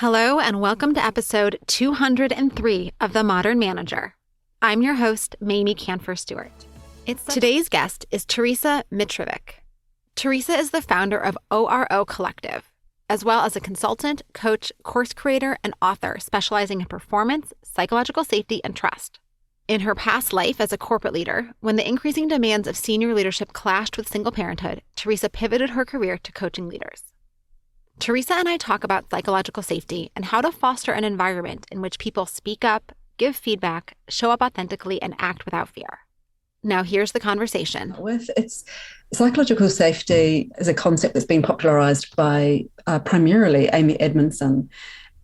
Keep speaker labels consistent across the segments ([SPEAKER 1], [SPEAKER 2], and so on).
[SPEAKER 1] Hello, and welcome to episode 203 of The Modern Manager. I'm your host, Mamie Canfor-Stewart. Today's guest is Teresa Mitrovic. Teresa is the founder of ORO Collective, as well as a consultant, coach, course creator, and author specializing in performance, psychological safety, and trust. In her past life as a corporate leader, when the increasing demands of senior leadership clashed with single parenthood, Teresa pivoted her career to coaching leaders. Teresa and I talk about psychological safety and how to foster an environment in which people speak up, give feedback, show up authentically, and act without fear. Now, here's the conversation.
[SPEAKER 2] Psychological safety is a concept that's been popularized by primarily Amy Edmondson,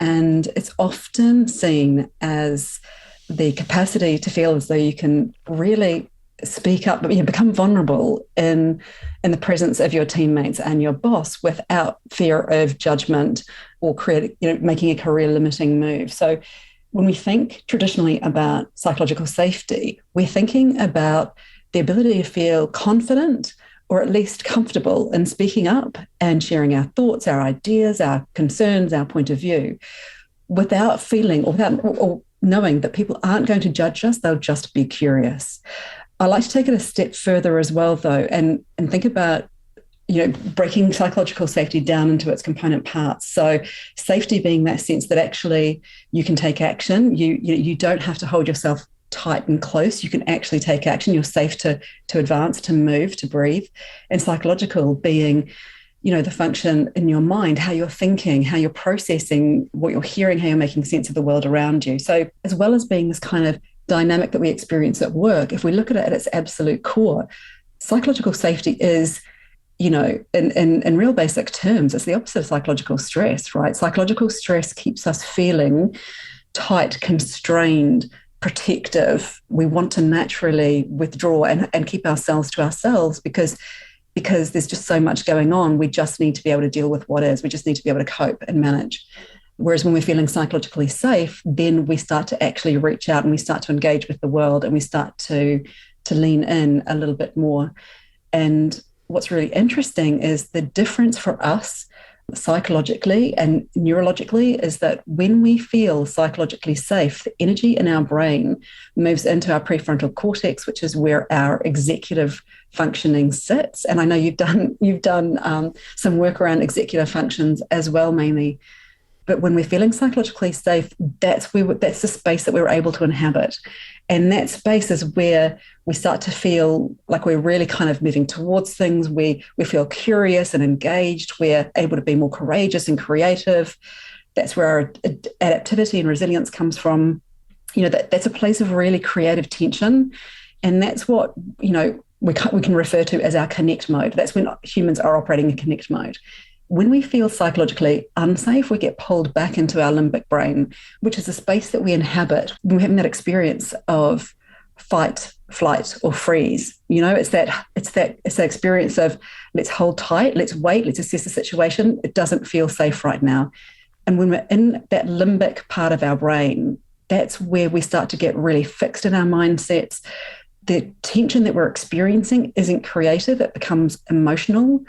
[SPEAKER 2] and it's often seen as the capacity to feel as though you can really speak up, become vulnerable in the presence of your teammates and your boss without fear of judgment or making a career-limiting move. So when we think traditionally about psychological safety, we're thinking about the ability to feel confident or at least comfortable in speaking up and sharing our thoughts, our ideas, our concerns, our point of view, without feeling or knowing that people aren't going to judge us, they'll just be curious. I like to take it a step further as well, though, and think about, breaking psychological safety down into its component parts. So safety being that sense that actually you can take action. You don't have to hold yourself tight and close. You can actually take action. You're safe to advance, to move, to breathe. And psychological being, the function in your mind, how you're thinking, how you're processing what you're hearing, how you're making sense of the world around you. So as well as being this kind of dynamic that we experience at work, if we look at it at its absolute core, psychological safety is, in real basic terms, it's the opposite of psychological stress, right? Psychological stress keeps us feeling tight, constrained, protective. We want to naturally withdraw and keep ourselves to ourselves because there's just so much going on. We just need to be able to deal with what is. We just need to be able to cope and manage. Whereas when we're feeling psychologically safe, then we start to actually reach out and we start to engage with the world and we start to lean in a little bit more. And what's really interesting is the difference for us psychologically and neurologically is that when we feel psychologically safe, the energy in our brain moves into our prefrontal cortex, which is where our executive functioning sits. And I know you've done some work around executive functions as well, Mamie. But when we're feeling psychologically safe, that's the space that we're able to inhabit. And that space is where we start to feel like we're really kind of moving towards things. We feel curious and engaged. We're able to be more courageous and creative. That's where our adaptivity and resilience comes from. That's a place of really creative tension. And that's what, we can refer to as our connect mode. That's when humans are operating in connect mode. When we feel psychologically unsafe, we get pulled back into our limbic brain, which is a space that we inhabit when we're having that experience of fight, flight, or freeze. It's that experience of let's hold tight, let's wait, let's assess the situation. It doesn't feel safe right now. And when we're in that limbic part of our brain, that's where we start to get really fixed in our mindsets. The tension that we're experiencing isn't creative, it becomes emotional.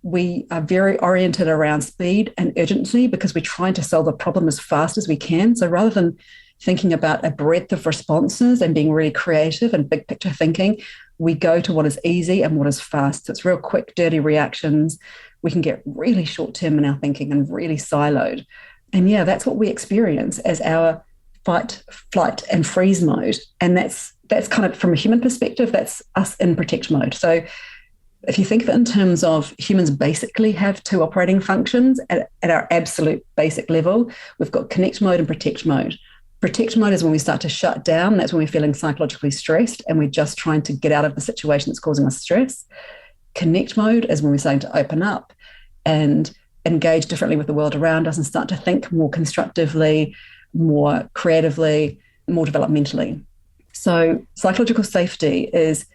[SPEAKER 2] We are very oriented around speed and urgency because we're trying to solve a problem as fast as we can. So rather than thinking about a breadth of responses and being really creative and big picture thinking, we go to what is easy and what is fast. So it's real quick, dirty reactions. We can get really short-term in our thinking and really siloed. And that's what we experience as our fight, flight, and freeze mode. And that's kind of, from a human perspective, that's us in protect mode. So if you think of it in terms of humans basically have two operating functions at our absolute basic level, we've got connect mode and protect mode. Protect mode is when we start to shut down. That's when we're feeling psychologically stressed and we're just trying to get out of the situation that's causing us stress. Connect mode is when we're starting to open up and engage differently with the world around us and start to think more constructively, more creatively, more developmentally. So psychological safety is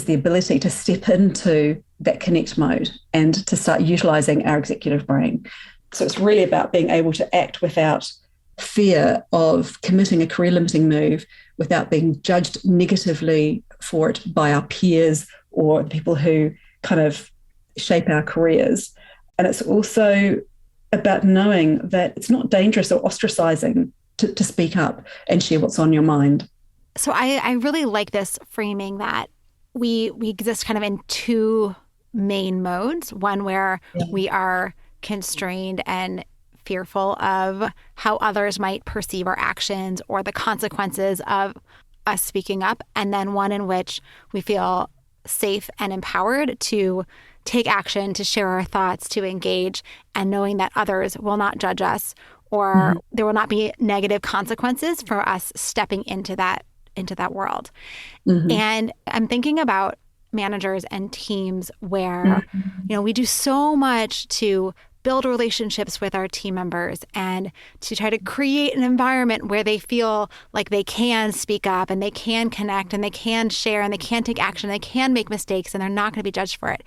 [SPEAKER 2] the ability to step into that connect mode and to start utilizing our executive brain. So it's really about being able to act without fear of committing a career-limiting move, without being judged negatively for it by our peers or the people who kind of shape our careers. And it's also about knowing that it's not dangerous or ostracizing to speak up and share what's on your mind.
[SPEAKER 1] So I really like this framing that we exist kind of in two main modes. One where
[SPEAKER 2] Yeah.
[SPEAKER 1] we are constrained and fearful of how others might perceive our actions or the consequences of us speaking up. And then one in which we feel safe and empowered to take action, to share our thoughts, to engage, and knowing that others will not judge us or there will not be negative consequences for us stepping into that world.
[SPEAKER 2] Mm-hmm.
[SPEAKER 1] And I'm thinking about managers and teams where,
[SPEAKER 2] Mm-hmm.
[SPEAKER 1] we do so much to build relationships with our team members and to try to create an environment where they feel like they can speak up and they can connect and they can share and they can take action, they can make mistakes and they're not going to be judged for it.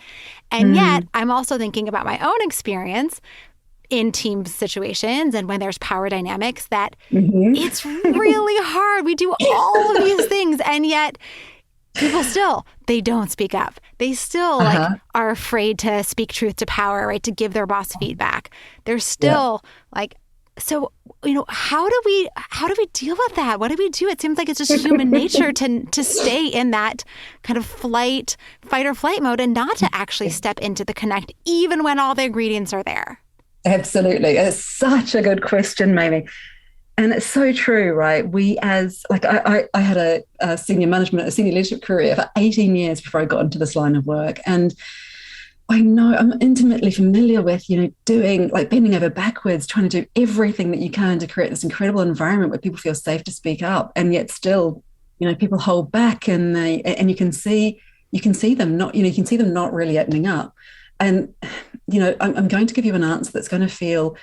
[SPEAKER 1] And yet I'm also thinking about my own experience in team situations and when there's power dynamics that
[SPEAKER 2] Mm-hmm.
[SPEAKER 1] it's really hard. We do all of these things and yet people still, they don't speak up. They still are afraid to speak truth to power, right? To give their boss feedback. They're still so, how do we deal with that? What do we do? It seems like it's just human nature to stay in that kind of fight or flight mode and not to actually step into the connect, even when all the ingredients are there.
[SPEAKER 2] Absolutely. It's such a good question, Mamie. And it's so true, right? We I had a senior leadership career for 18 years before I got into this line of work. And I know I'm intimately familiar with, doing bending over backwards, trying to do everything that you can to create this incredible environment where people feel safe to speak up. And yet still, people hold back and you can see them not, you can see them not really opening up. And, I'm going to give you an answer that's going to feel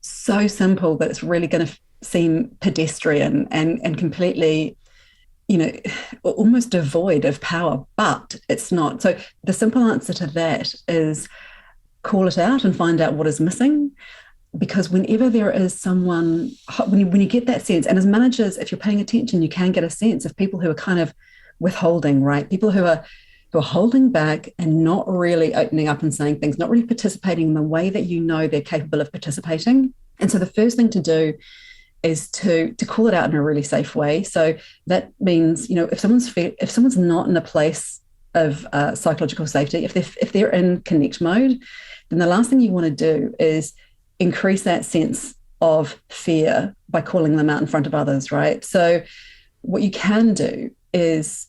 [SPEAKER 2] so simple that it's really going to seem pedestrian and completely, almost devoid of power, but it's not. So the simple answer to that is call it out and find out what is missing. Because whenever there is someone, when you get that sense, and as managers, if you're paying attention, you can get a sense of people who are kind of withholding, right? People who are holding back and not really opening up and saying things, not really participating in the way that they're capable of participating. And so the first thing to do is to call it out in a really safe way. So that means, if someone's not in a place of psychological safety, if they're in connect mode, then the last thing you want to do is increase that sense of fear by calling them out in front of others, right? So what you can do is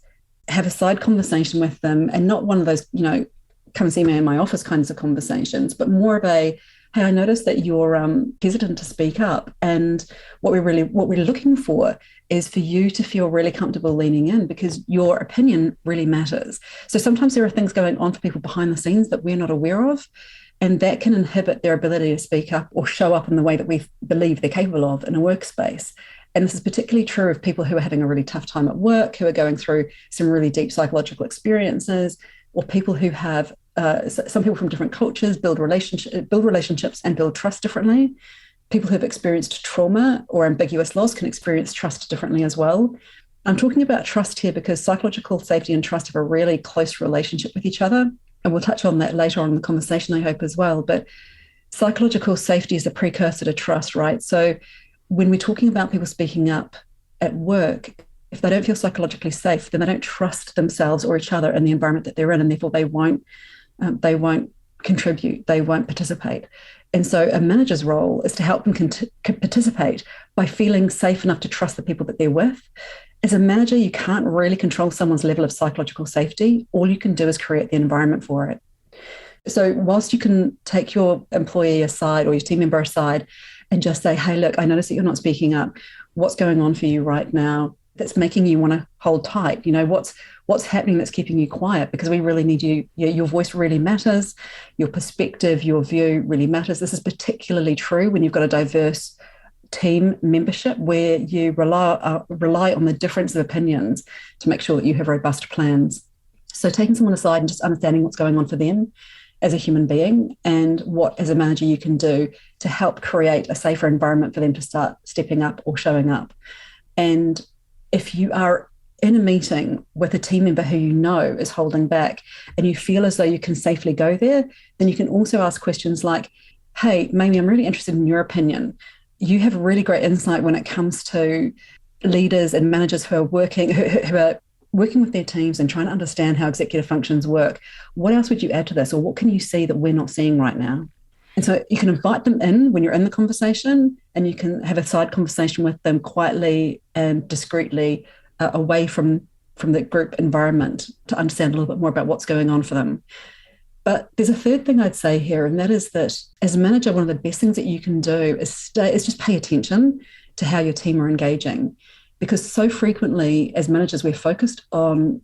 [SPEAKER 2] have a side conversation with them, and not one of those, come see me in my office kinds of conversations, but more of a, hey, I noticed that you're hesitant to speak up. And what we're looking for is for you to feel really comfortable leaning in, because your opinion really matters. So sometimes there are things going on for people behind the scenes that we're not aware of, and that can inhibit their ability to speak up or show up in the way that we believe they're capable of in a workspace. And this is particularly true of people who are having a really tough time at work, who are going through some really deep psychological experiences, or people who have some people from different cultures build relationships and build trust differently. People who have experienced trauma or ambiguous loss can experience trust differently as well. I'm talking about trust here because psychological safety and trust have a really close relationship with each other. And we'll touch on that later on in the conversation, I hope, as well. But psychological safety is a precursor to trust, right? So when we're talking about people speaking up at work, if they don't feel psychologically safe, then they don't trust themselves or each other in the environment that they're in, and therefore they won't contribute, they won't participate. And so a manager's role is to help them participate by feeling safe enough to trust the people that they're with. As a manager, you can't really control someone's level of psychological safety. All you can do is create the environment for it. So whilst you can take your employee aside or your team member aside and just say, hey, look, I notice that you're not speaking up. What's going on for you right now that's making you want to hold tight? What's happening that's keeping you quiet? Because we really need you. Your voice really matters. Your perspective, your view really matters. This is particularly true when you've got a diverse team membership where you rely on the difference of opinions to make sure that you have robust plans. So taking someone aside and just understanding what's going on for them as a human being, and what as a manager you can do to help create a safer environment for them to start stepping up or showing up. And if you are in a meeting with a team member who you know is holding back and you feel as though you can safely go there, then you can also ask questions like, hey, Mamie, I'm really interested in your opinion. You have really great insight when it comes to leaders and managers who are working with their teams and trying to understand how executive functions work. What else would you add to this? Or what can you see that we're not seeing right now? And so you can invite them in when you're in the conversation, and you can have a side conversation with them quietly and discreetly, away from the group environment, to understand a little bit more about what's going on for them. But there's a third thing I'd say here, and that is that as a manager, one of the best things that you can do is just pay attention to how your team are engaging. Because so frequently as managers, we're focused on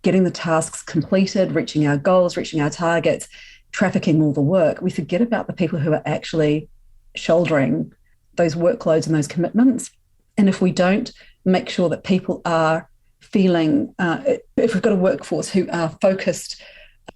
[SPEAKER 2] getting the tasks completed, reaching our goals, reaching our targets, trafficking all the work. We forget about the people who are actually shouldering those workloads and those commitments. And if we don't make sure that people are feeling, if we've got a workforce who are focused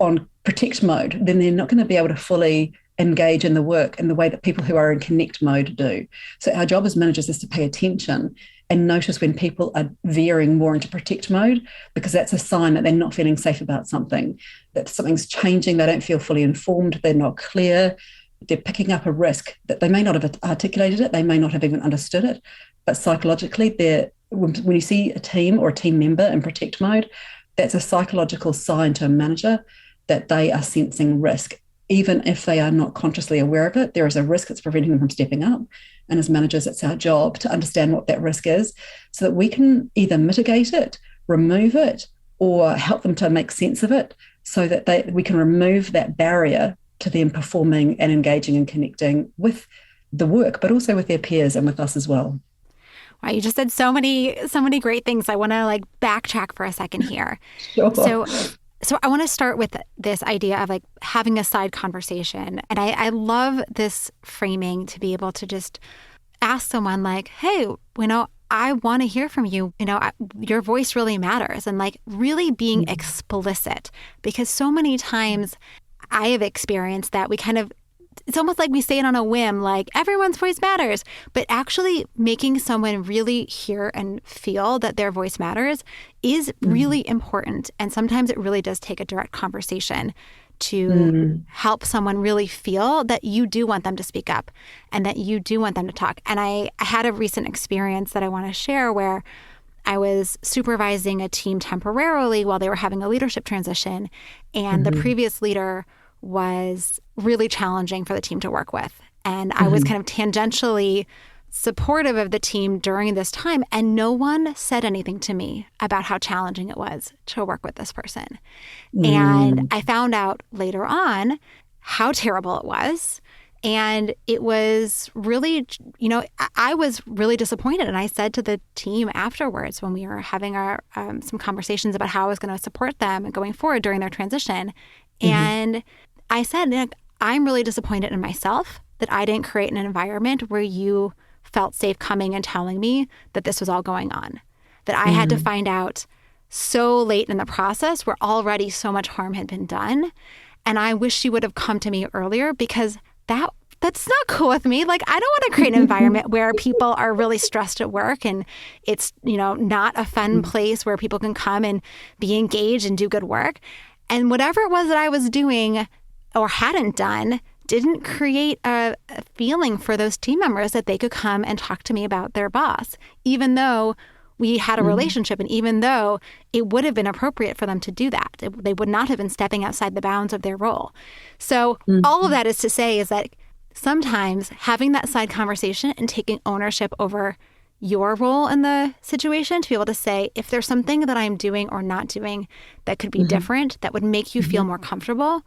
[SPEAKER 2] on protect mode, then they're not going to be able to fully engage in the work in the way that people who are in connect mode do. So our job as managers is to pay attention and notice when people are veering more into protect mode, because that's a sign that they're not feeling safe about something, that something's changing, they don't feel fully informed, they're not clear, they're picking up a risk that they may not have articulated it, they may not have even understood it, but psychologically, when you see a team or a team member in protect mode, that's a psychological sign to a manager that they are sensing risk. Even if they are not consciously aware of it, there is a risk that's preventing them from stepping up. And as managers, it's our job to understand what that risk is so that we can either mitigate it, remove it, or help them to make sense of it so that we can remove that barrier to them performing and engaging and connecting with the work, but also with their peers and with us as well.
[SPEAKER 1] Wow, you just said so many great things. I want to backtrack for a second here.
[SPEAKER 2] Sure.
[SPEAKER 1] So I want to start with this idea of having a side conversation. And I love this framing to be able to just ask someone hey, I want to hear from you. Your voice really matters. And really being explicit, because so many times I have experienced that it's almost like we say it on a whim, everyone's voice matters, but actually making someone really hear and feel that their voice matters is really important. And sometimes it really does take a direct conversation to help someone really feel that you do want them to speak up and that you do want them to talk. And I had a recent experience that I want to share where I was supervising a team temporarily while they were having a leadership transition, and the previous leader was really challenging for the team to work with. And I was kind of tangentially supportive of the team during this time, and no one said anything to me about how challenging it was to work with this person. And I found out later on how terrible it was. And it was really, I was really disappointed. And I said to the team afterwards, when we were having our some conversations about how I was going to support them going forward during their transition, and I said, I'm really disappointed in myself that I didn't create an environment where you felt safe coming and telling me that this was all going on, that I had to find out so late in the process where already so much harm had been done. And I wish you would have come to me earlier, because that's not cool with me. I don't want to create an environment where people are really stressed at work and it's, not a fun place where people can come and be engaged and do good work. And whatever it was that I was doing or hadn't done didn't create a feeling for those team members that they could come and talk to me about their boss, even though we had a relationship and even though it would have been appropriate for them to do that. They would not have been stepping outside the bounds of their role. So all of that is to say is that sometimes having that side conversation and taking ownership over your role in the situation, to be able to say, if there's something that I'm doing or not doing that could be different, that would make you feel more comfortable,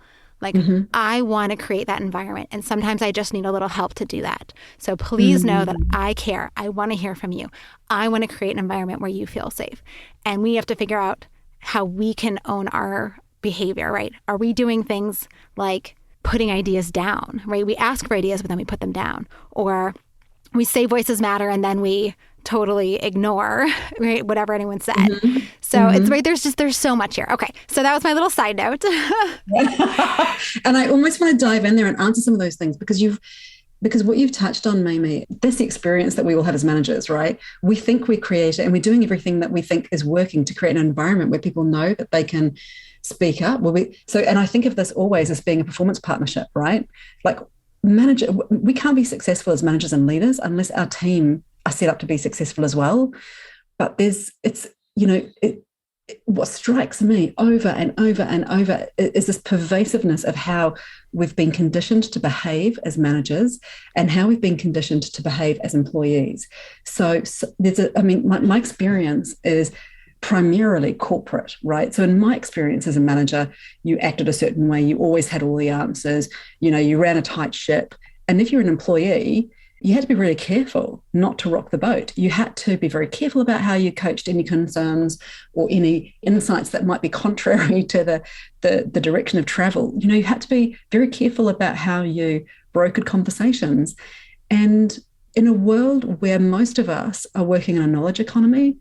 [SPEAKER 1] I want to create that environment. And sometimes I just need a little help to do that. So please know that I care. I want to hear from you. I want to create an environment where you feel safe. And we have to figure out how we can own our behavior, right? Are we doing things like putting ideas down, right? We ask for ideas, but then we put them down. Or we say voices matter and then we totally ignore, right, whatever anyone said. So it's right, there's so much here. Okay, so that was my little side note.
[SPEAKER 2] And I almost want to dive in there and answer some of those things, because what you've touched on, Mamie, this experience that we all have as managers, right? We think we create it and we're doing everything that we think is working to create an environment where people know that they can speak up. And I think of this always as being a performance partnership, right? we can't be successful as managers and leaders unless our team are set up to be successful as well. But what strikes me over and over and over is this pervasiveness of how we've been conditioned to behave as managers and how we've been conditioned to behave as employees. So my experience is primarily corporate, right? So in my experience as a manager, you acted a certain way, you always had all the answers, you ran a tight ship. And if you're an employee, you had to be really careful not to rock the boat. You had to be very careful about how you coached any concerns or any insights that might be contrary to the direction of travel. You had to be very careful about how you brokered conversations. And in a world where most of us are working in a knowledge economy,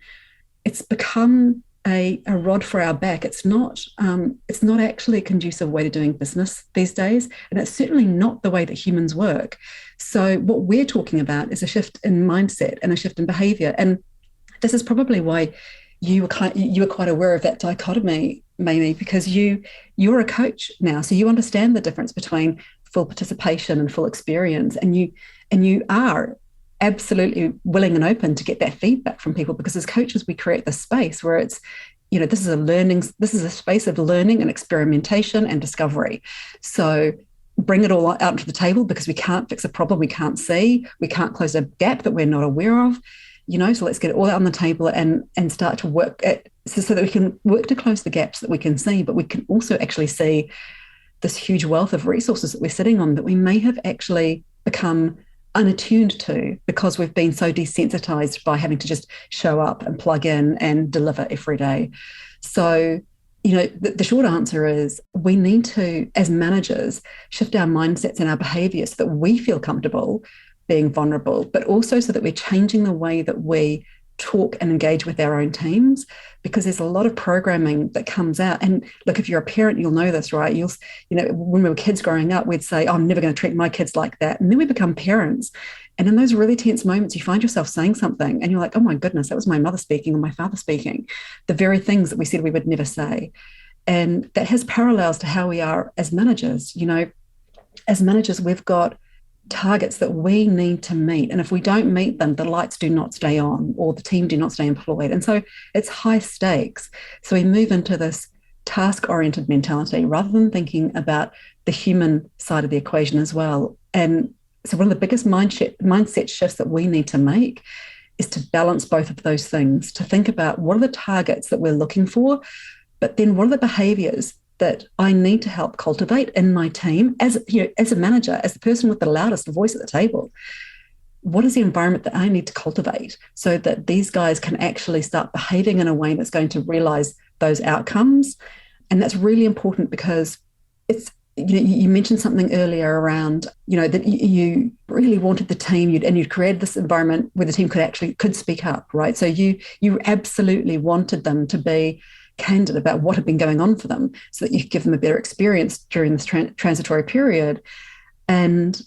[SPEAKER 2] it's become a rod for our back. It's not actually a conducive way to doing business these days, and it's certainly not the way that humans work. So what we're talking about is a shift in mindset and a shift in behavior, and this is probably why you were quite aware of that dichotomy, Mamie, because you're a coach now, so you understand the difference between full participation and full experience, and you are absolutely willing and open to get that feedback from people, because as coaches we create this space where it's this is a space of learning and experimentation and discovery. So bring it all out onto the table, because we can't fix a problem we can't see, we can't close a gap that we're not aware of, so let's get it all out on the table and start to work so that we can work to close the gaps that we can see, but we can also actually see this huge wealth of resources that we're sitting on that we may have actually become unattuned to because we've been so desensitized by having to just show up and plug in and deliver every day. So, the short answer is we need to, as managers, shift our mindsets and our behaviors so that we feel comfortable being vulnerable, but also so that we're changing the way that we talk and engage with our own teams, because there's a lot of programming that comes out. And look, if you're a parent, you'll know this, right? When we were kids growing up, we'd say, oh, I'm never going to treat my kids like that. And then we become parents. And in those really tense moments, you find yourself saying something and you're like, oh my goodness, that was my mother speaking or my father speaking, the very things that we said we would never say. And that has parallels to how we are as managers. As managers, we've got targets that we need to meet. And if we don't meet them, the lights do not stay on or the team do not stay employed. And so it's high stakes. So we move into this task-oriented mentality rather than thinking about the human side of the equation as well. And so one of the biggest mindset shifts that we need to make is to balance both of those things, to think about what are the targets that we're looking for, but then what are the behaviors that I need to help cultivate in my team as a manager, as the person with the loudest voice at the table. What is the environment that I need to cultivate so that these guys can actually start behaving in a way that's going to realize those outcomes? And that's really important because it's, you mentioned something earlier around, that you really wanted the team and you'd created this environment where the team could speak up, right? So you absolutely wanted them to be candid about what had been going on for them so that you could give them a better experience during this transitory period. And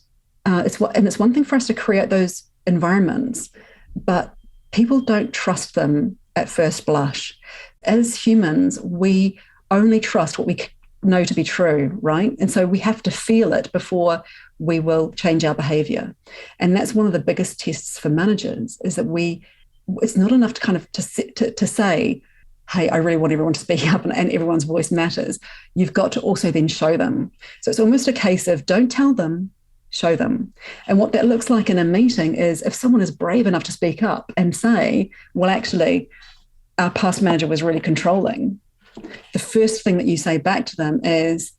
[SPEAKER 2] it's one thing for us to create those environments, but people don't trust them at first blush. As humans, we only trust what we know to be true, right? And so we have to feel it before we will change our behavior. And that's one of the biggest tests for managers, is that it's not enough to kind of to say, hey, I really want everyone to speak up and everyone's voice matters. You've got to also then show them. So it's almost a case of don't tell them, show them. And what that looks like in a meeting is if someone is brave enough to speak up and say, well, actually, our past manager was really controlling, the first thing that you say back to them is,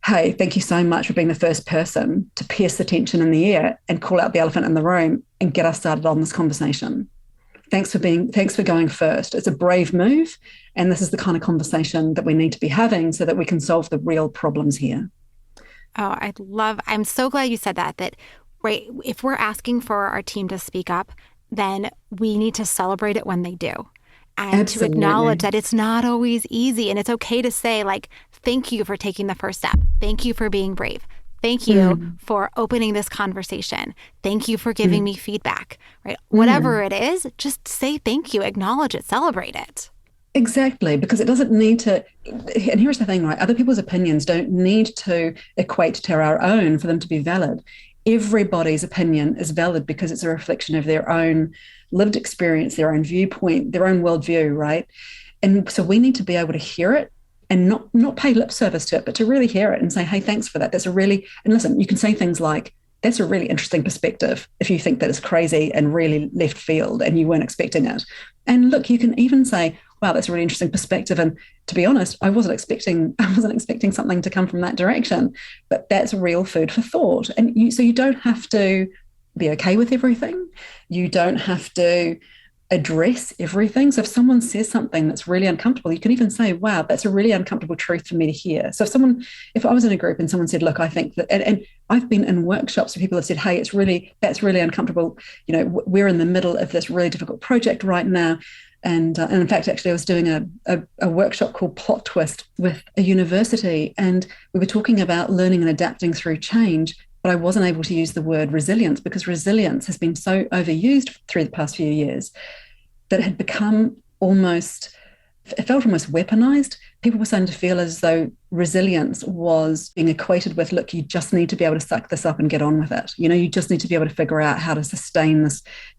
[SPEAKER 2] hey, thank you so much for being the first person to pierce the tension in the air and call out the elephant in the room and get us started on this conversation. Thanks for going first. It's a brave move. And this is the kind of conversation that we need to be having so that we can solve the real problems here.
[SPEAKER 1] Oh, I'm so glad you said that right, if we're asking for our team to speak up, then we need to celebrate it when they do. And
[SPEAKER 2] Absolutely.
[SPEAKER 1] To acknowledge that it's not always easy. And it's okay to say, thank you for taking the first step. Thank you for being brave. Thank you for opening this conversation. Thank you for giving me feedback, right? Whatever it is, just say thank you, acknowledge it, celebrate it.
[SPEAKER 2] Exactly, because it doesn't need to, and here's the thing, right? Other people's opinions don't need to equate to our own for them to be valid. everybody's opinion is valid because it's a reflection of their own lived experience, their own viewpoint, their own worldview, right? And so we need to be able to hear it and not pay lip service to it, but to really hear it and say, hey, thanks for that. That's a really, and listen, you can say things like, that's a really interesting perspective if you think that it's crazy and really left field and you weren't expecting it. And look, you can even say, wow, that's a really interesting perspective. And to be honest, I wasn't expecting something to come from that direction, but that's real food for thought. And so you don't have to be okay with everything. You don't have to address everything. So if someone says something that's really uncomfortable, you can even say, wow, that's a really uncomfortable truth for me to hear. So if I was in a group and someone said, look, I think that, and I've been in workshops where people have said, hey, that's really uncomfortable. We're in the middle of this really difficult project right now. And in fact, actually, I was doing a workshop called Plot Twist with a university, and we were talking about learning and adapting through change, but I wasn't able to use the word resilience because resilience has been so overused through the past few years that it had become it felt almost weaponized. People were starting to feel as though resilience was being equated with, look, you just need to be able to suck this up and get on with it. You just need to be able to figure out how to sustain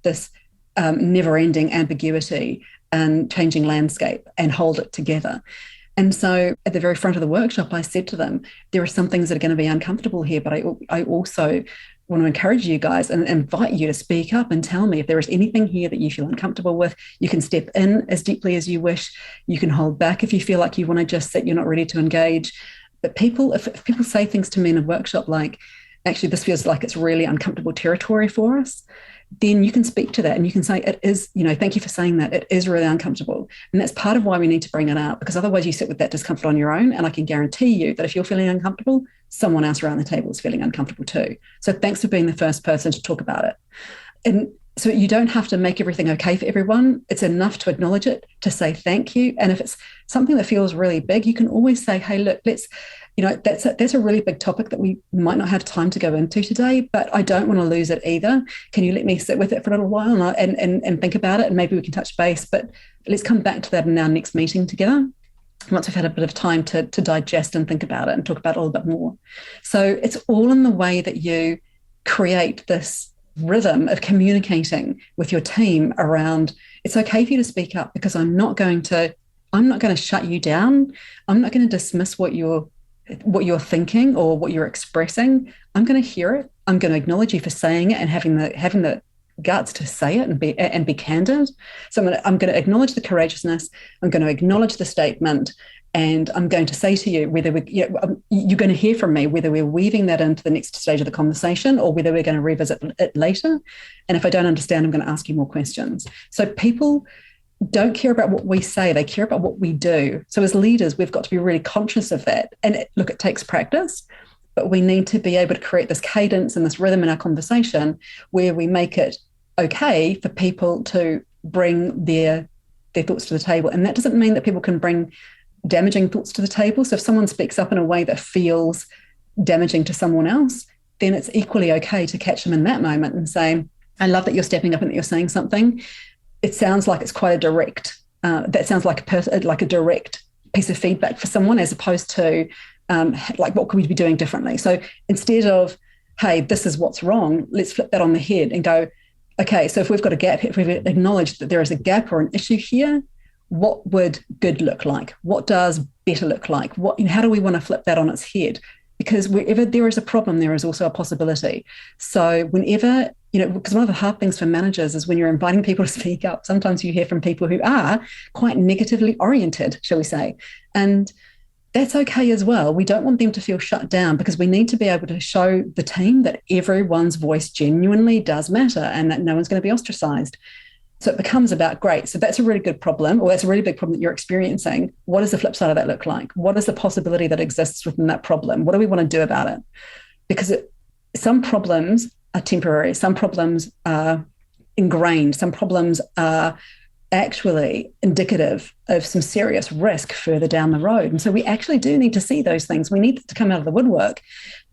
[SPEAKER 2] this never-ending ambiguity and changing landscape and hold it together. And so at the very front of the workshop, I said to them, there are some things that are going to be uncomfortable here, but I also want to encourage you guys and invite you to speak up and tell me if there is anything here that you feel uncomfortable with. You can step in as deeply as you wish. You can hold back if you feel like you want to just sit, you're not ready to engage. But if people say things to me in a workshop like, actually, this feels like it's really uncomfortable territory for us, then you can speak to that and you can say, it is, thank you for saying that. It is really uncomfortable. And that's part of why we need to bring it up, because otherwise you sit with that discomfort on your own. And I can guarantee you that if you're feeling uncomfortable, someone else around the table is feeling uncomfortable too. So thanks for being the first person to talk about it. And so you don't have to make everything okay for everyone. It's enough to acknowledge it, to say thank you. And if it's something that feels really big, you can always say, hey, look, that's a really big topic that we might not have time to go into today, but I don't want to lose it either. Can you let me sit with it for a little while and think about it? And maybe we can touch base, but let's come back to that in our next meeting together, once we've had a bit of time to digest and think about it and talk about it a little bit more. So it's all in the way that you create this rhythm of communicating with your team around, it's okay for you to speak up because I'm not going to shut you down. I'm not going to dismiss what you're thinking or what you're expressing. I'm going to hear it. I'm going to acknowledge you for saying it and having the guts to say it and be candid. So I'm going to acknowledge the courageousness. I'm going to acknowledge the statement, and I'm going to say to you whether you're going to hear from me whether we're weaving that into the next stage of the conversation or whether we're going to revisit it later. And if I don't understand, I'm going to ask you more questions. So people don't care about what we say, they care about what we do. So as leaders, we've got to be really conscious of that. And it takes practice, but we need to be able to create this cadence and this rhythm in our conversation where we make it okay for people to bring their thoughts to the table. And that doesn't mean that people can bring damaging thoughts to the table. So if someone speaks up in a way that feels damaging to someone else, then it's equally okay to catch them in that moment and say, I love that you're stepping up and that you're saying something. It sounds like it's quite a direct, that sounds like a direct piece of feedback for someone, as opposed to what could we be doing differently? So instead of, hey, this is what's wrong, let's flip that on the head and go, okay, so if we've got a gap, if we've acknowledged that there is a gap or an issue here, what would good look like? What does better look like? How do we want to flip that on its head? Because wherever there is a problem, there is also a possibility. So whenever, because one of the hard things for managers is when you're inviting people to speak up, sometimes you hear from people who are quite negatively oriented, shall we say. And that's okay as well. We don't want them to feel shut down, because we need to be able to show the team that everyone's voice genuinely does matter and that no one's going to be ostracized. So it becomes about, great, so that's a really good problem, or that's a really big problem that you're experiencing. What does the flip side of that look like? What is the possibility that exists within that problem? What do we want to do about it? Because some problems are temporary. Some problems are ingrained. Some problems are actually indicative of some serious risk further down the road. And so we actually do need to see those things. We need to come out of the woodwork,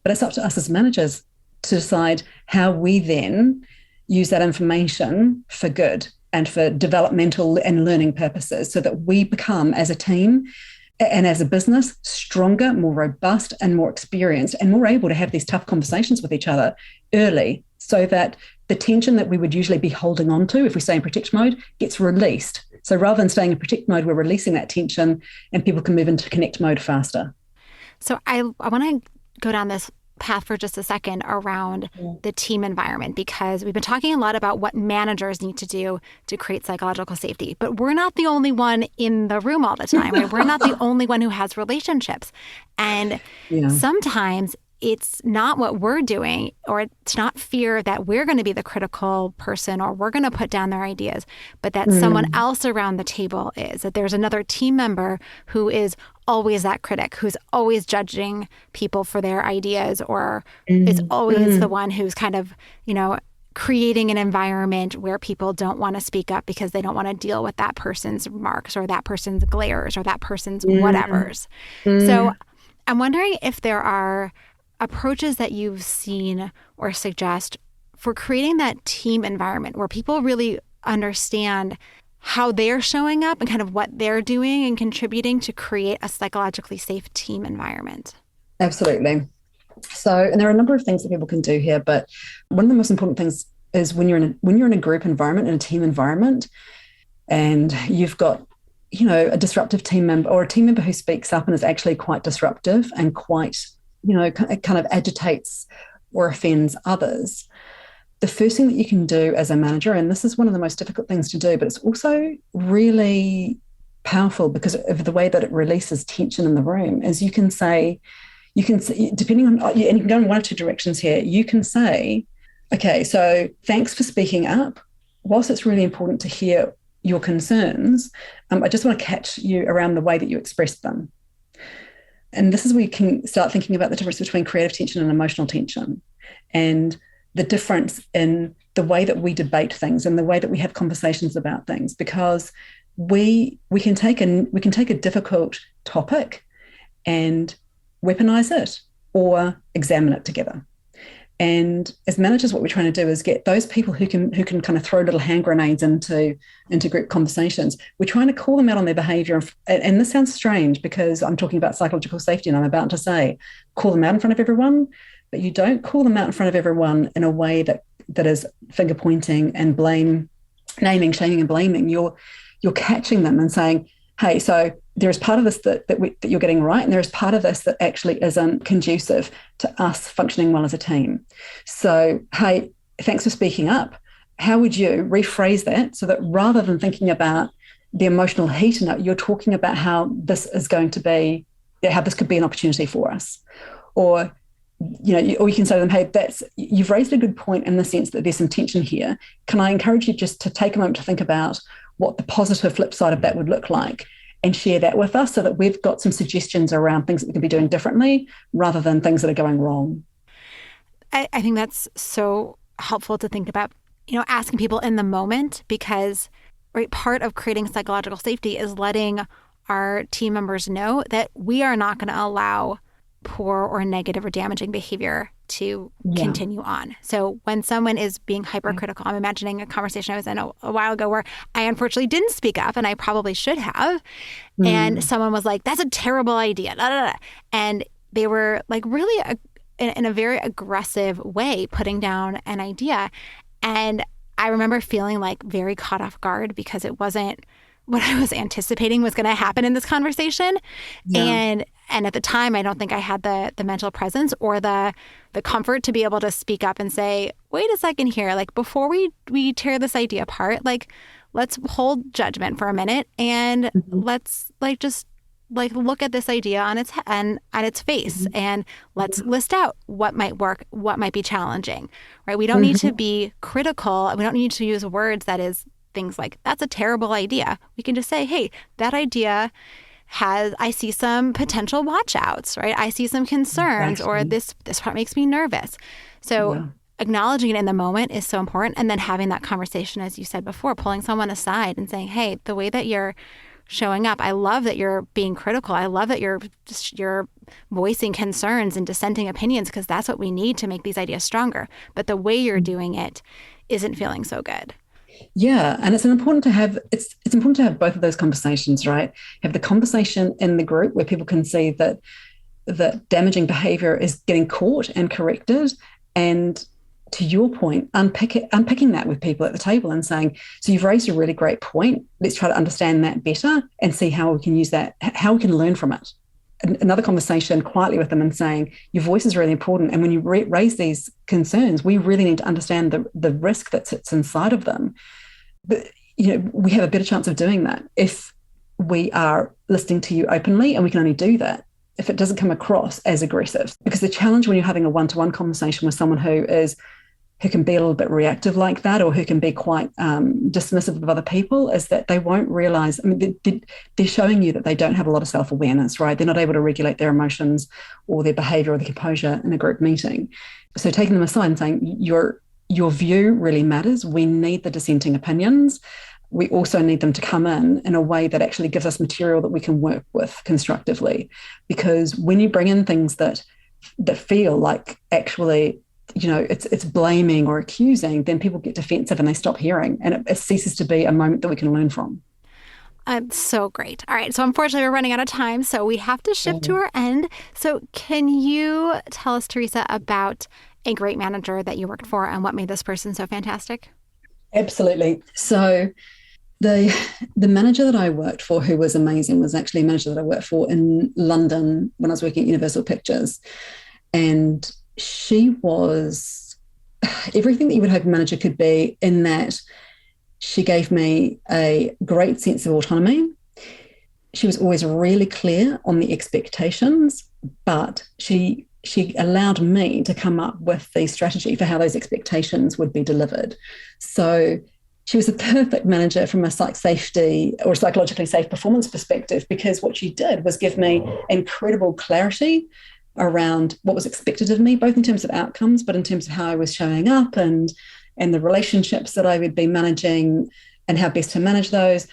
[SPEAKER 2] but it's up to us as managers to decide how we then use that information for good and for developmental and learning purposes, so that we become, as a team, And as a business, stronger, more robust, and more experienced, and more able to have these tough conversations with each other early, so that the tension that we would usually be holding on to if we stay in protect mode gets released. So rather than staying in protect mode, we're releasing that tension and people can move into connect mode faster.
[SPEAKER 1] So I want to go down this path for just a second around the team environment, because we've been talking a lot about what managers need to do to create psychological safety, but we're not the only one in the room all the time. Right? We're not the only one who has relationships. And sometimes it's not what we're doing, or it's not fear that we're going to be the critical person or we're going to put down their ideas, but that someone else around the table is, that there's another team member who is always that critic, who's always judging people for their ideas, or is always the one who's kind of, creating an environment where people don't want to speak up because they don't want to deal with that person's remarks or that person's glares or that person's whatevers. So I'm wondering if there are approaches that you've seen or suggest for creating that team environment where people really understand how they're showing up and kind of what they're doing and contributing to create a psychologically safe team environment.
[SPEAKER 2] Absolutely. So, and there are a number of things that people can do here, but one of the most important things is when you're in a group environment, in a team environment, and you've got a disruptive team member or a team member who speaks up and is actually quite disruptive and quite kind of agitates or offends others, the first thing that you can do as a manager, and this is one of the most difficult things to do, but it's also really powerful because of the way that it releases tension in the room, is you can say, depending on, and you can go in one or two directions here, you can say, okay, so thanks for speaking up. Whilst it's really important to hear your concerns, I just want to catch you around the way that you express them. And this is where you can start thinking about the difference between creative tension and emotional tension, and the difference in the way that we debate things and the way that we have conversations about things, because we can take a difficult topic and weaponize it or examine it together. And as managers, what we're trying to do is get those people who can kind of throw little hand grenades into group conversations. We're trying to call them out on their behavior. And this sounds strange because I'm talking about psychological safety and I'm about to say, call them out in front of everyone, but you don't call them out in front of everyone in a way that is finger pointing and naming, shaming and blaming. You're catching them and saying, hey, so there is part of this that you're getting right, and there is part of this that actually isn't conducive to us functioning well as a team. So, hey, thanks for speaking up. How would you rephrase that so that rather than thinking about the emotional heat in it, you're talking about how this could be an opportunity for us? Or, or you can say to them, hey, you've raised a good point in the sense that there's some tension here. Can I encourage you just to take a moment to think about what the positive flip side of that would look like, and share that with us so that we've got some suggestions around things that we can be doing differently rather than things that are going wrong.
[SPEAKER 1] I think that's so helpful to think about, asking people in the moment, because part of creating psychological safety is letting our team members know that we are not going to allow poor or negative or damaging behavior to continue on. So when someone is being hypercritical, I'm imagining a conversation I was in a while ago where I unfortunately didn't speak up, and I probably should have. And someone was like, that's a terrible idea. Da, da, da. And they were like really in a very aggressive way putting down an idea. And I remember feeling like very caught off guard because it wasn't what I was anticipating was going to happen in this conversation. Yeah. And at the time, I don't think I had the mental presence or the comfort to be able to speak up and say, wait a second here, like before we tear this idea apart, like let's hold judgment for a minute and let's just look at this idea on its face and let's list out what might work, what might be challenging, right? We don't need to be critical. We don't need to use words that is things like, that's a terrible idea. We can just say, hey, that idea I see some potential watch outs, right? I see some concerns or this part makes me nervous. So acknowledging it in the moment is so important. And then having that conversation, as you said before, pulling someone aside and saying, hey, the way that you're showing up, I love that you're being critical. I love that you're voicing concerns and dissenting opinions, because that's what we need to make these ideas stronger. But the way you're doing it isn't feeling so good.
[SPEAKER 2] Yeah, and it's important to have both of those conversations, right? Have the conversation in the group where people can see that damaging behavior is getting caught and corrected, and to your point, unpicking that with people at the table and saying, so you've raised a really great point. Let's try to understand that better and see how we can use that, how we can learn from it. Another conversation quietly with them and saying, your voice is really important. And when you raise these concerns, we really need to understand the risk that sits inside of them. But, we have a better chance of doing that if we are listening to you openly, and we can only do that if it doesn't come across as aggressive. Because the challenge when you're having a one-to-one conversation with someone who can be a little bit reactive like that, or who can be quite dismissive of other people, is that they won't realize, they're showing you that they don't have a lot of self-awareness, right? They're not able to regulate their emotions or their behavior or their composure in a group meeting. So taking them aside and saying, your view really matters. We need the dissenting opinions. We also need them to come in a way that actually gives us material that we can work with constructively. Because when you bring in things that feel like actually, it's blaming or accusing, then people get defensive and they stop hearing, and it ceases to be a moment that we can learn from.
[SPEAKER 1] So great. All right. So unfortunately, we're running out of time, so we have to shift to our end. So can you tell us, Teresa, about a great manager that you worked for and what made this person so fantastic?
[SPEAKER 2] Absolutely. So the manager that I worked for, who was amazing, was actually a manager that I worked for in London when I was working at Universal Pictures. And she was everything that you would hope a manager could be, in that she gave me a great sense of autonomy. She was always really clear on the expectations, but she allowed me to come up with the strategy for how those expectations would be delivered. So she was a perfect manager from a safety or psychologically safe performance perspective, because what she did was give me incredible clarity around what was expected of me, both in terms of outcomes, but in terms of how I was showing up and the relationships that I would be managing and how best to manage those.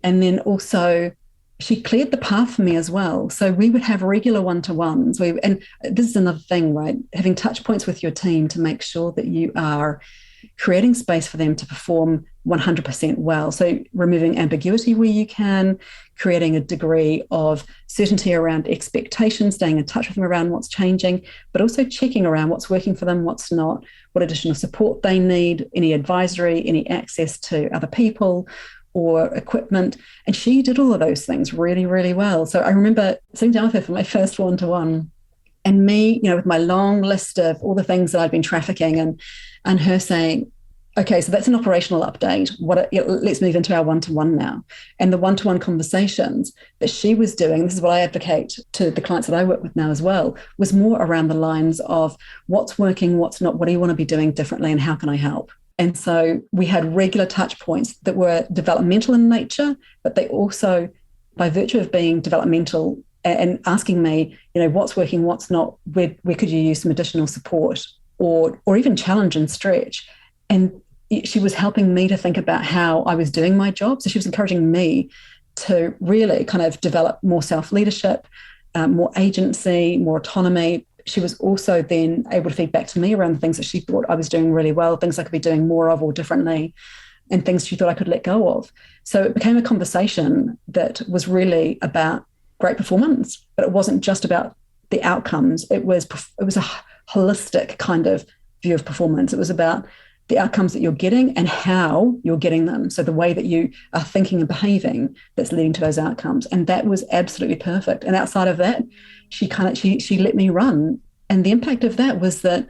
[SPEAKER 2] And then also she cleared the path for me as well. So we would have regular one-to-ones. And this is another thing, right? Having touch points with your team to make sure that you are creating space for them to perform 100% well. So removing ambiguity where you can, creating a degree of certainty around expectations, staying in touch with them around what's changing, but also checking around what's working for them, what's not, what additional support they need, any advisory, any access to other people or equipment. And she did all of those things really, really well. So I remember sitting down with her for my first one-to-one, and me, with my long list of all the things that I'd been trafficking, and her saying, okay, so that's an operational update. Let's move into our one-to-one now. And the one-to-one conversations that she was doing, this is what I advocate to the clients that I work with now as well, was more around the lines of what's working, what's not, what do you want to be doing differently, and how can I help? And so we had regular touch points that were developmental in nature, but they also, by virtue of being developmental and asking me, what's working, what's not, where could you use some additional support or even challenge and stretch. And she was helping me to think about how I was doing my job. So she was encouraging me to really kind of develop more self-leadership, more agency, more autonomy. She was also then able to feed back to me around the things that she thought I was doing really well, things I could be doing more of or differently, and things she thought I could let go of. So it became a conversation that was really about great performance, but it wasn't just about the outcomes. It was a holistic kind of view of performance. It was about the outcomes that you're getting and how you're getting them. So the way that you are thinking and behaving that's leading to those outcomes. And that was absolutely perfect. And outside of that, she let me run. And the impact of that was that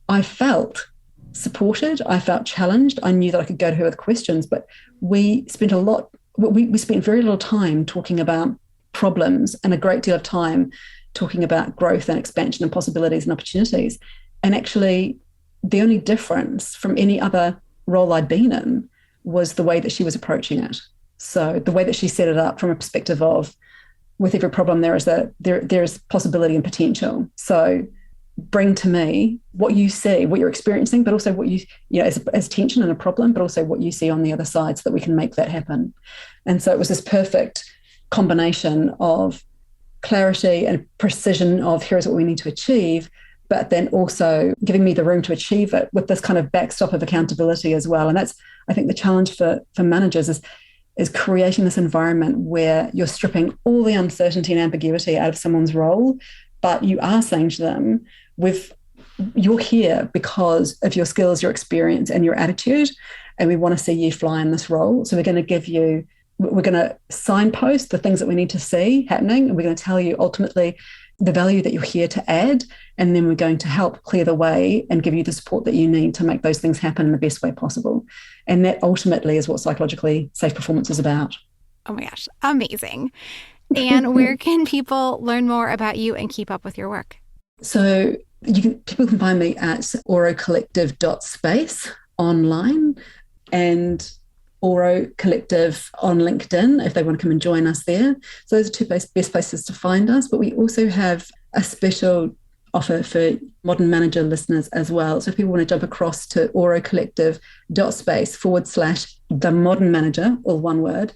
[SPEAKER 2] I felt supported. I felt challenged. I knew that I could go to her with questions, but we spent very little time talking about problems and a great deal of time talking about growth and expansion and possibilities and opportunities. And actually, the only difference from any other role I'd been in was the way that she was approaching it. So the way that she set it up from a perspective of, with every problem, there is possibility and potential. So bring to me what you see, what you're experiencing, but also what you as tension and a problem, but also what you see on the other side so that we can make that happen. And so it was this perfect combination of clarity and precision of here's what we need to achieve, but then also giving me the room to achieve it with this kind of backstop of accountability as well. And that's, I think, the challenge for managers is creating this environment where you're stripping all the uncertainty and ambiguity out of someone's role, but you are saying to them, you're here because of your skills, your experience, and your attitude, and we want to see you fly in this role. So we're going to signpost the things that we need to see happening, and we're going to tell you ultimately the value that you're here to add, and then we're going to help clear the way and give you the support that you need to make those things happen in the best way possible. And that ultimately is what psychologically safe performance is about.
[SPEAKER 1] Oh my gosh, amazing. And where can people learn more about you and keep up with your work?
[SPEAKER 2] So people can find me at orocollective.space online, and ORO Collective on LinkedIn if they want to come and join us there. So those are two best places to find us. But we also have a special offer for Modern Manager listeners as well. So if people want to jump across to orocollective.space/the Modern Manager, all one word,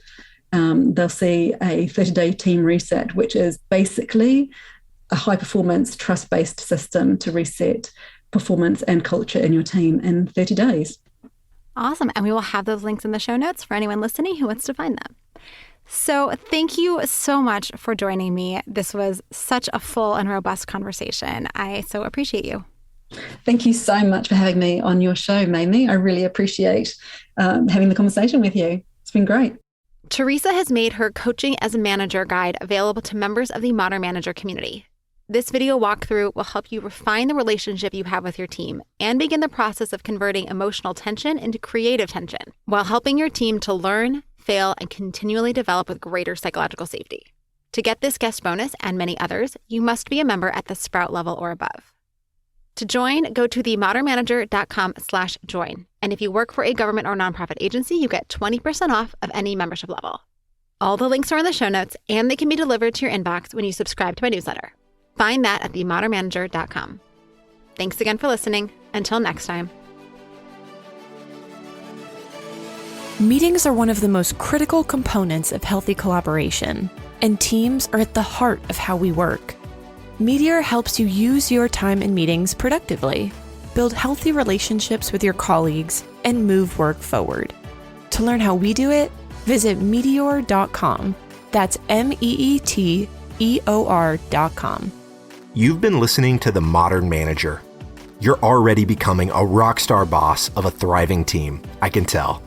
[SPEAKER 2] they'll see a 30-day team reset, which is basically a high-performance, trust-based system to reset performance and culture in your team in 30 days.
[SPEAKER 1] Awesome. And we will have those links in the show notes for anyone listening who wants to find them. So thank you so much for joining me. This was such a full and robust conversation. I so appreciate you.
[SPEAKER 2] Thank you so much for having me on your show, Mamie. I really appreciate having the conversation with you. It's been great.
[SPEAKER 1] Teresa has made her Coaching as a Manager guide available to members of the Modern Manager community. This video walkthrough will help you refine the relationship you have with your team and begin the process of converting emotional tension into creative tension while helping your team to learn, fail, and continually develop with greater psychological safety. To get this guest bonus and many others, you must be a member at the Sprout level or above. To join, go to themodernmanager.com/join. And if you work for a government or nonprofit agency, you get 20% off of any membership level. All the links are in the show notes, and they can be delivered to your inbox when you subscribe to my newsletter. Find that at themodernmanager.com. Thanks again for listening. Until next time.
[SPEAKER 3] Meetings are one of the most critical components of healthy collaboration, and teams are at the heart of how we work. Meteor helps you use your time in meetings productively, build healthy relationships with your colleagues, and move work forward. To learn how we do it, visit meteor.com. That's MEETEOR.com.
[SPEAKER 4] You've been listening to The Modern Manager. You're already becoming a rock star boss of a thriving team, I can tell.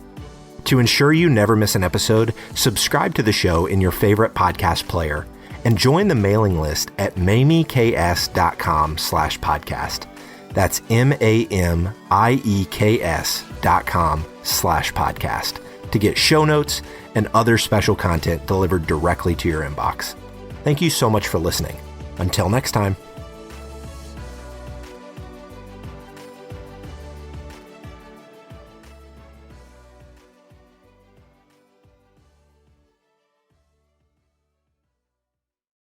[SPEAKER 4] To ensure you never miss an episode, subscribe to the show in your favorite podcast player and join the mailing list at mamieks.com/podcast. That's MAMIEKS.com/podcast to get show notes and other special content delivered directly to your inbox. Thank you so much for listening. Until next time.